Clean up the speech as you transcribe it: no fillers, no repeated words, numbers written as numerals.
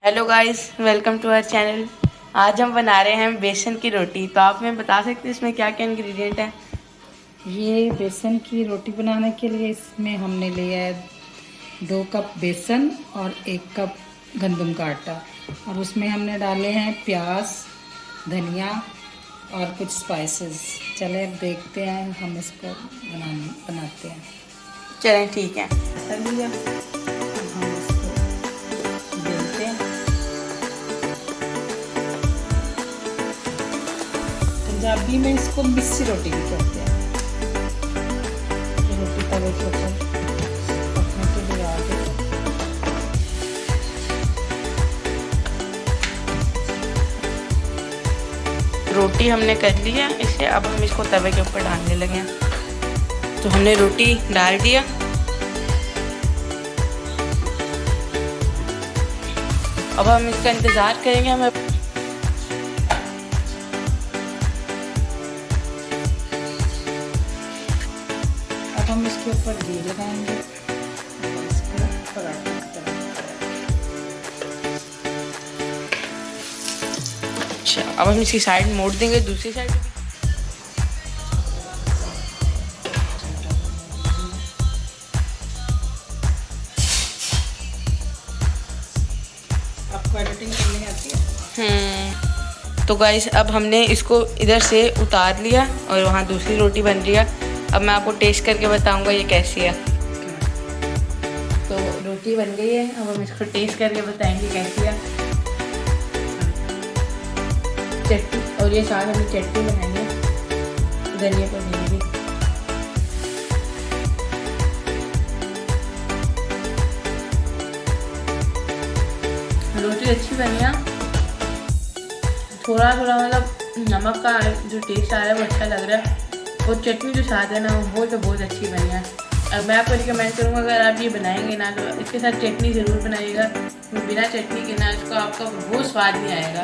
Hello guys, welcome to our channel. आज हम बना रहे हैं बेसन की रोटी। तो आप हमें बता सकते हैं इसमें क्या क्या इंग्रेडिएंट है? ये बेसन की रोटी बनाने के लिए इसमें हमने लिया है 2 कप बेसन और 1 कप गंदम का आटा। और उसमें हमने डाले हैं प्याज, धनिया और कुछ स्पाइसेस। चले अब देखते हैं हम इसको बनाते हैं। चलें, ठीक है, कर लीजिए। अब हम इसको बेलते हैं। पंजाबी में इसको मिस्सी रोटी भी कहते हैं। रोटी तवे के ऊपर पकने के लिए आ गई। रोटी हमने कर ली है इसे, अब हम इसको तवे के ऊपर डालने लगे हैं। तो हमने रोटी डाल दिया। अब हम इसका इंतज़ार करेंगे। हमें अब हम इसके ऊपर घी लगाएंगे और इसको पराठे की तरह बनाएंगे। अच्छा, अब हम इसकी साइड मोड़ देंगे, दूसरी साइड भी। आपको एडिटिंग करनी आती है? तो गाइस, अब हमने इसको इधर से उतार लिया और वहाँ दूसरी रोटी बन रही है। अब मैं आपको टेस्ट करके बताऊंगा ये कैसी है। तो रोटी बन गई है, अब हम इसको टेस्ट करके बताएंगे कैसी है। चटनी, और ये साथ हमें चटनी बनाएंगे धनिया पुदीने की। रोटी अच्छी बनी है। थोड़ा थोड़ा मतलब नमक का जो टेस्ट आ रहा है वो अच्छा लग रहा है। और चटनी जो साथ है ना, वो तो बहुत अच्छी बनी है। अब मैं आपको रिकमेंड करूँगा, अगर आप ये बनाएंगे ना तो इसके साथ चटनी ज़रूर बनाइएगा। बिना चटनी के ना इसको आपका बहुत स्वाद नहीं आएगा।